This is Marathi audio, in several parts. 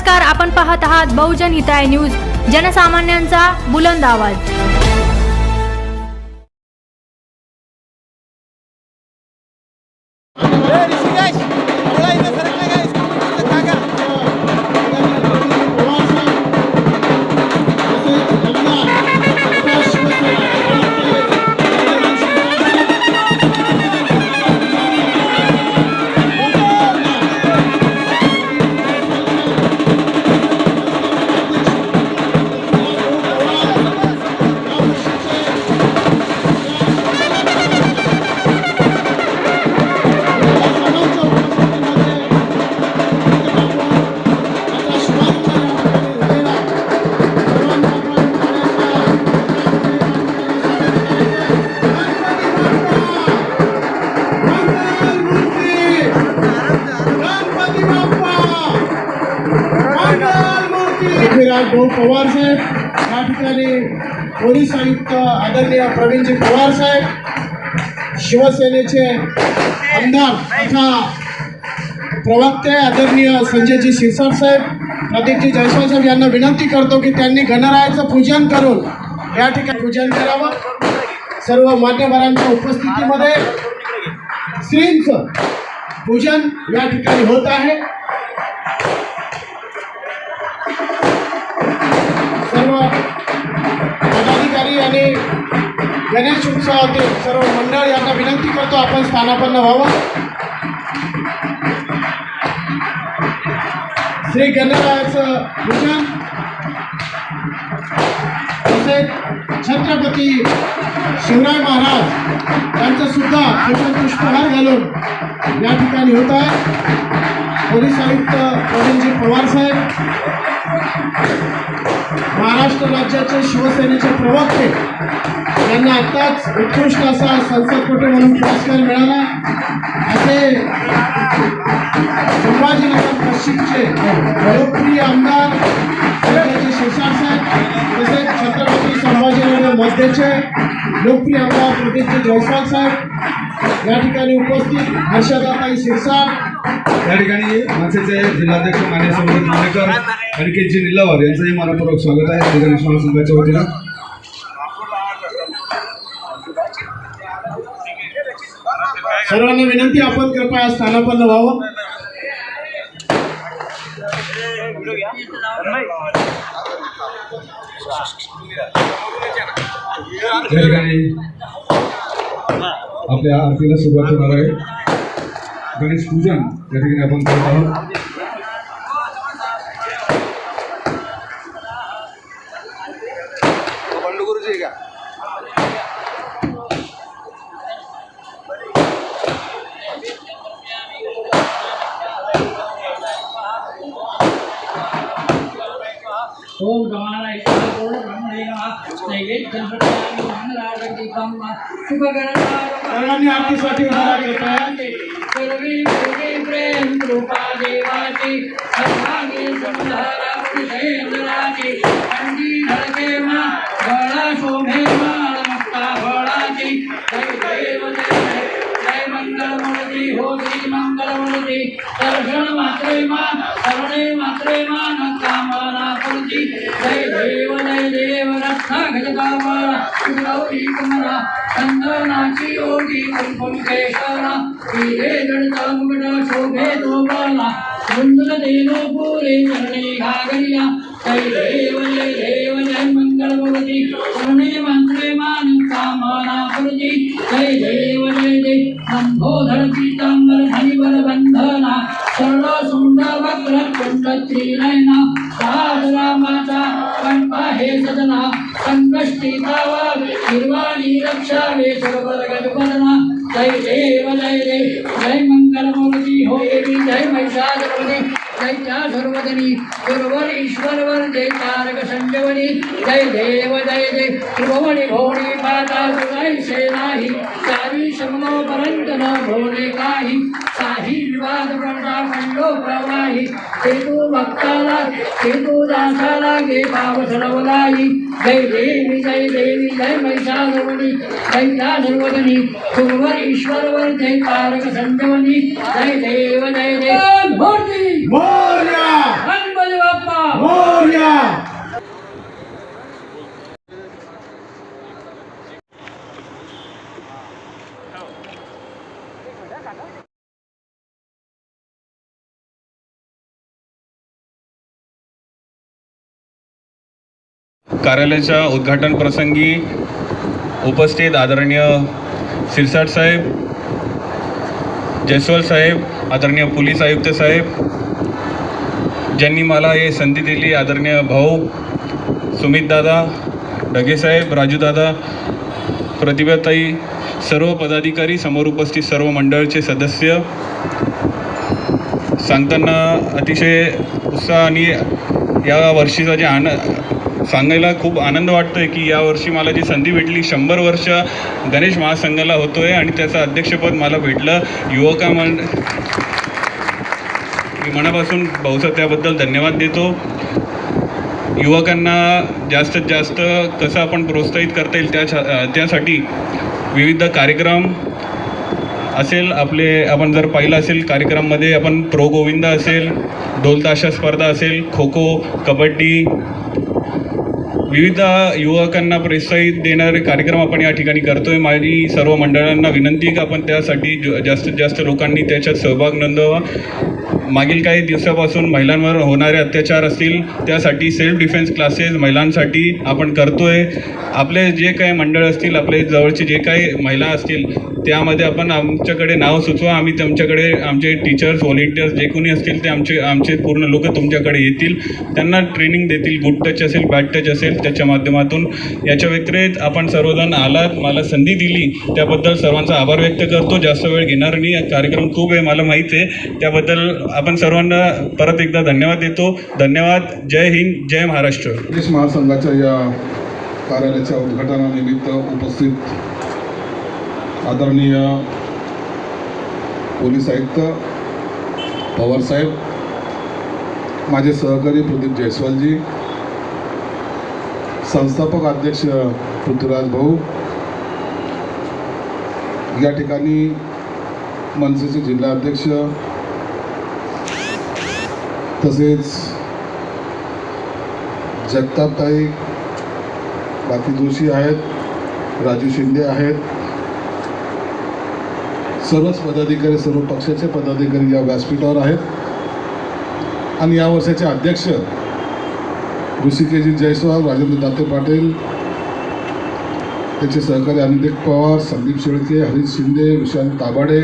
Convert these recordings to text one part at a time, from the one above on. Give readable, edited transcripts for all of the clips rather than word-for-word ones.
नमस्कार, आपण पाहत आहात बहुजन हिताय न्यूज, जनसामान्यांचा बुलंद आवाज। भाऊ पवार साहेब या ठिकाणी पोलीस आयुक्त आदरणीय प्रवीणजी पवार साहेब, शिवसेनेचे आमदार तथा प्रवक्ते आदरणीय संजयजी शिरसाट साहेब, प्रदीपजी जयस्वाल साहेब यांना विनंती करतो की त्यांनी गणरायाचं पूजन करून या ठिकाणी पूजन करावं। सर्व मान्यवरांच्या उपस्थितीमध्ये श्रींचं पूजन या ठिकाणी होत आहे। सर्व पदाधिकारी आणि गणेश उत्सवातील सर्व मंडळ यांना विनंती करतो आपण स्थानापन्न व्हावं। श्री गणरायाचं पूजन तसेच छत्रपती शिवराय महाराज यांचं सुद्धा पुष्पहार घालून या ठिकाणी होत आहे। पोलीस आयुक्त प्रवीणजी पवार साहेब, महाराष्ट्र राज्याचे शिवसेनेचे प्रवक्ते यांना आताच उत्कृष्ट असा संसदपटू म्हणून पुरस्कार मिळाला। असे संभाजीनगर पश्चिमचे लोकप्रिय आमदार संजयजी शिरसाट साहेब, तसेच छत्रपती संभाजीनगर मध्यचे लोकप्रिय आमदार प्रदीपजी जयस्वाल साहेब या ठिकाणी उपस्थित, हर्षदाताई शिरसाट या ठिकाणी मनसेचे जिल्हाध्यक्ष मान्य संदीप मानेकर, अनिकेतजी निलवार यांचंही मनपूर्वक स्वागत आहे गणेश महासंघाच्या वतीनं। सर्वांना विनंती आपण कृपया स्थानापन्न व्हावं। या ठिकाणी आपल्या आरतीला सुरुवात होणार आहे। गणेश पूजन या ठिकाणी आपण करत आहोत। ओम गमानाय पूर्ण ब्रह्मणे नमः। नैवेद्यं प्रदायामि मंगलारतीकं सुखकरतारं। सर्वांनी आरतीसाठी उभा कृपया। सर्वे देवी प्रेम कृपा देवाची सर्वांगी सुंदरा पुरुषेंद्राची अंडी धरके मा गळा शोभे मा नमस्ता बळाची। जय देव जय मंगलमूर्ती हो श्री मंगलमूर्ती। दर्शन मात्रे मा शरणे मात्रे मा न कामना पूर्ती। जय देव रक्षा गजगावळा गौरी कुमारा चंदनाची योगी कुंकुम केशरा। हिरे जडता मुगट शोभे दोबाला सुंदर देनो पुरे चरणी घागरिया। जय देव जय मंगलमूर्ती शरणे मंत्रे मान कामना पूर्ती। जय देव लंबोधर पीतांबर धनिवर बंधना सर्व सुंद वक्र कुंड त्रिनयना। रामाचा कंपा हे सदना संकष्टी धावा निर्वाणी रक्षावे सर्वर गजबदना। जय देव जय मंगलमूर्ती हो देवी जय महिषासुरवदी। जय त्या सर्वजनी गुरुवर ईश्वरवर जय तारक संजवनी। जय देव त्रिभुवनी भोणी माता तुलाई सेनाही सारी समनो परंत न भोले काही। साही विवाद पडता मंडो प्रवाही हेतू भक्ताला हेतू दासाला गे पाव सरवलाई। जय देवी जय महिषासुरवदी। जय त्या सर्वजनी गुरुवर ईश्वरवर जय तारक संजवनी। जय देव मूर्ती मोरया गणपती बाप्पा कार्यालयाच्या उद्घाटन प्रसंगी उपस्थित आदरणीय सिरसाट साहेब, जयस्वाल साहेब, आदरणीय पोलीस आयुक्त साहेब, ज्यांनी मला हे संधी दिली, आदरणीय भाऊ सुमित दादा, ढगे साहेब, राजू दादा, प्रतिभाताई, सर्व पदाधिकारी, समोर उपस्थित सर्व मंडळाचे सदस्य, सांगताना अतिशय उत्साह आणि या वर्षीचा जे सांगायला खूप आनंद वाटतो आहे की यावर्षी मला जी संधी भेटली, 100 वर्ष गणेश महासंघाला होतो आहे आणि त्याचं अध्यक्षपद मला भेटलं. मी मनापासून भाऊसाहेब त्याबद्दल धन्यवाद देतो. युवकांना जास्तीत जास्त कसं आपण प्रोत्साहित करता येईल त्यासाठी विविध कार्यक्रम असेल. आपण जर पाहिलं असेल कार्यक्रममध्ये आपण प्रो गोविंदा असेल, ढोलताशा स्पर्धा असेल, खो खो, कबड्डी, विविध युवकांना प्रोत्साहित देणारे कार्यक्रम आपण या ठिकाणी करतो आहे. माझी सर्व मंडळांना विनंती आहे की आपण त्यासाठी जास्तीत जास्त लोकांनी त्याच्यात सहभाग नोंदवावा. मागील काही दिवसापासून महिलांवर होणारे अत्याचार असतील त्यासाठी सेल्फ डिफेन्स क्लासेस महिलांसाठी आपण करतो आहे. आपले जे काही मंडळ असतील, आपले जवळचे जे काही महिला असतील त्यामध्ये आपण आमच्याकडे नाव सुचवा. आम्ही तुमच्याकडे आमचे टीचर्स, व्हॉलेंटियर्स जे कोणी असतील ते आमचे पूर्ण लोक तुमच्याकडे येतील, त्यांना ट्रेनिंग देतील. गुड टच असेल, बॅड टच असेल त्याच्या माध्यमातून. याच्या व्यतिरिक्त आपण सर्वजण आलात, मला संधी दिली त्याबद्दल सर्वांचा आभार व्यक्त करतो. जास्त वेळ घेणार नाही, कार्यक्रम खूप आहे मला माहीत आहे. त्याबद्दल आपण सर्वांना परत एकदा धन्यवाद देतो. धन्यवाद. जय हिंद, जय महाराष्ट्र. गणेश महासंघाच्या या कार्यालयाच्या उद्घाटनानिमित्त उपस्थित आदरणीय पोलीस आयुक्त पवारसाहेब, माझे सहकारी प्रदीप जयस्वालजी, संस्थापक अध्यक्ष पृथ्वीराज भाऊ, या ठिकाणी मनसेचे जिल्हा अध्यक्ष तसेच जगतापताई, बाकी जोशी आहेत, राजू शिंदे आहेत, सर्वच पदाधिकारी, सर्व पक्षाचे पदाधिकारी या व्यासपीठावर आहेत. आणि या वर्षाचे अध्यक्ष ऋषिकेशजी जयस्वाल, राजेंद्र दाते पाटील, त्याचे सहकारी अनिकेत पवार, संदीप शेळके, हरीश शिंदे, विशाल ताबाडे,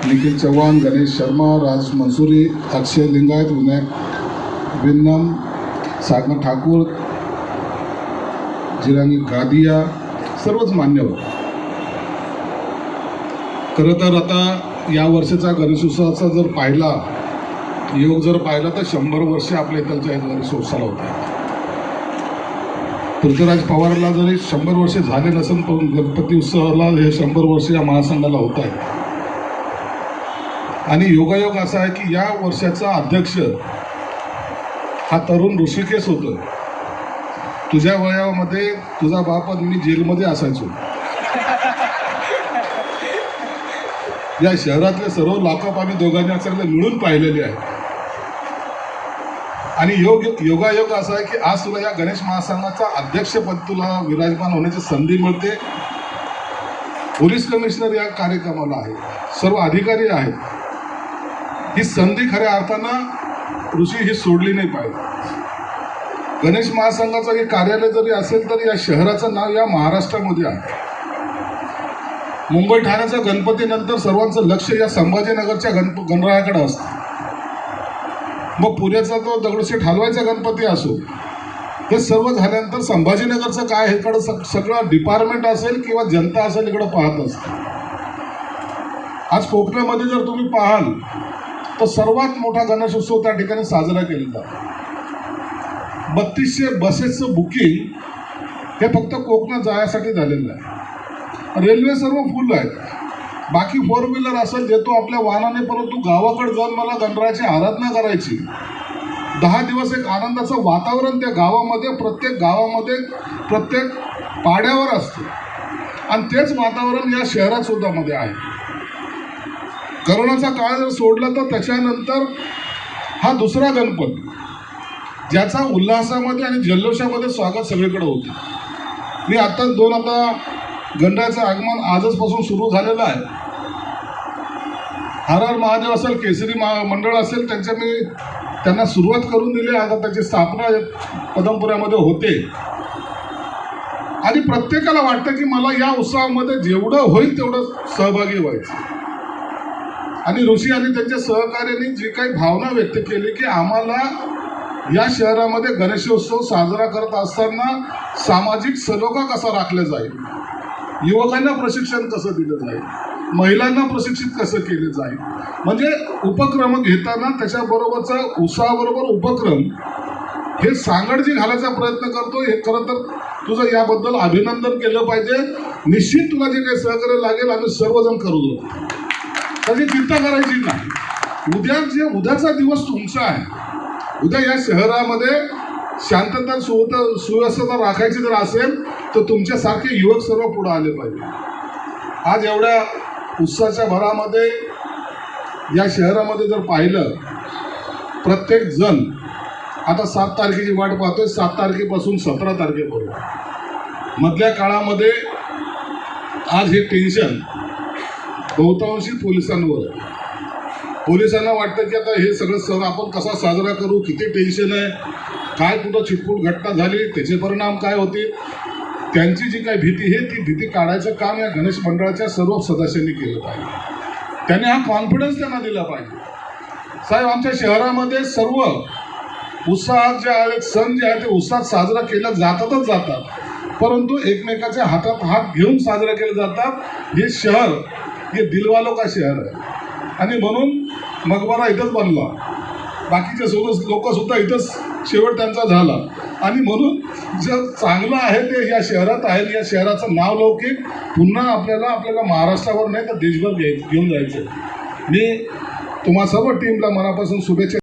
निखिल चव्हाण, गणेश शर्मा, राज मंसुरी, अक्षय लिंगायत, विनायक विन्नम, सागर ठाकूर, जिरांगी गादिया, सर्वच मान्यवर. खरं तर आता या वर्षाचा गणेशोत्सवाचा जर पाहिला, योग जर पाहिला तर 100 वर्ष आपल्या इथलच्या गणेशोत्सवाला होते. पृथ्वीराज पवारला जरी 100 वर्ष झाले नसेल, पण गणपती उत्सवाला हे 100 वर्ष या महासंघाला होत आहे. आणि योगायोग असा आहे की या वर्षाचा अध्यक्ष हा तरुण ऋषिकेश होतो. तुझ्या वयामध्ये तुझा बाप आणि मी जेलमध्ये असायचो. या शहरातले सर्व लॉकअप आम्ही दोघांनी सगळे मिळून पाहिलेले आहे. आणि योगायोग असा आहे की आज तुला या गणेश महासंघाचा अध्यक्षपद तुला विराजमान होण्याची संधी मिळते. पोलीस कमिशनर या कार्यक्रमाला आहे, सर्व अधिकारी आहेत. ही संधी खऱ्या अर्थानं ऋषी ही सोडली नाही पाहिजे. गणेश महासंघाचं हे कार्यालय जरी असेल तरी या शहराचं नाव या महाराष्ट्रामध्ये आहे. मुंबई ठाण्याचा गणपतीनंतर सर्वांचं लक्ष या संभाजीनगरच्या गणरायाकडे असतं. मग पुण्याचा तो दगडूशेठ हलवाईचा गणपती असो, हे सर्व झाल्यानंतर संभाजीनगरचं काय हे इकडं सगळं डिपार्टमेंट असेल किंवा जनता असेल इकडं पाहत असते. आज कोकणामध्ये जर तुम्ही पाहाल तर सर्वात मोठा गणेशोत्सव त्या ठिकाणी साजरा केला जातो. 3200 बसेसचं बुकिंग हे फक्त कोकणात जाण्यासाठी झालेलं आहे. रेल्वे सर्व फुल आहेत. बाकी 4 व्हीलर असेल जे तो आपल्या वाहनाने, परंतु गावाकडे जाऊन मला गणरायाची आराधना करायची. 10 दिवस एक आनंदाचं वातावरण त्या गावामध्ये, प्रत्येक गावामध्ये, प्रत्येक पाड्यावर असते. आणि तेच वातावरण या शहरात सुद्धा मध्ये आहे. करोनाचा काळ जर सोडला तर त्याच्यानंतर हा दुसरा गणपती ज्याचा उल्हासामध्ये आणि जल्लोषामध्ये स्वागत सगळीकडे होते. मी आत्ताच आता गणरायाचं आगमन आजचपासून सुरू झालेलं आहे. हर हर महादेव असेल, केसरी मंडळ असेल, त्यांना सुरुवात करून दिली. आता त्याची स्थापना पदमपुऱ्यामध्ये होते. आणि प्रत्येकाला वाटतं की मला या उत्सवामध्ये जेवढं होईल तेवढं सहभागी व्हायचं. आणि ऋषी आणि त्यांच्या सहकार्याने जी काही भावना व्यक्त केली की आम्हाला या शहरामध्ये गणेशोत्सव साजरा करत असताना सामाजिक सलोखा कसा राखला जाईल, युवकांना प्रशिक्षण कसं दिलं जाईल, महिलांना प्रशिक्षित कसं केलं जाईल, म्हणजे उपक्रम घेताना त्याच्याबरोबरचा उत्साहाबरोबर उपक्रम हे सांगडजी घालायचा प्रयत्न करतो. हे खरं तर तुझं याबद्दल अभिनंदन केलं पाहिजे. निश्चित तुला जे काही सहकार्य लागेल आम्ही सर्वजण करू दो, त्याची चिंता करायची नाही. उद्याचा दिवस तुमचा आहे. उद्या या शहरामध्ये शांतता सुव्यवस्था राखायची जर असेल तर तुमच्यासारखे युवक सर्व पुढे आले पाहिजे. आज एवढ्या उत्साहाच्या भरामध्ये या शहरामध्ये जर पाहिलं, प्रत्येक जण आता 7 तारखेची वाट पाहतोय. 7 तारखेपासून 17 तारखेपर्यंत मधल्या काळामध्ये आज हे टेन्शन बहुतांशी पोलिसांवर आहे. पोलिसांना वाटतं की आता हे सगळं सण आपण कसा साजरा करू, किती टेन्शन आहे, काय कुठं चिटकूट घटना झाली, त्याचे परिणाम काय होतील. त्यांची जी काही भीती आहे ती भीती काढायचं काम या गणेश मंडळाच्या सर्व सदस्यांनी केलं पाहिजे. त्यांनी हा कॉन्फिडन्स त्यांना दिला पाहिजे. साहेब, आमच्या शहरामध्ये सर्व उत्साहात जे आहेत सण जे आहे ते उत्साहात साजरा केला जातात, परंतु एकमेकाच्या हातात हात घेऊन साजरा केले जातात. हे शहर हे दिलवालो का शहर आहे. आणि म्हणून मकबरा इथंच बनला, बाकीचे लोकसुद्धा इथंच शेवट त्यांचा झाला. आणि म्हणून जे चांगलं आहे ते या शहरात आहे. या शहराचं नाव लौकिक पुन्हा आपल्याला महाराष्ट्रावर नाही तर देशभर घेऊन जायचं. मी तुम्हा सर्व टीमला मनापासून शुभेच्छा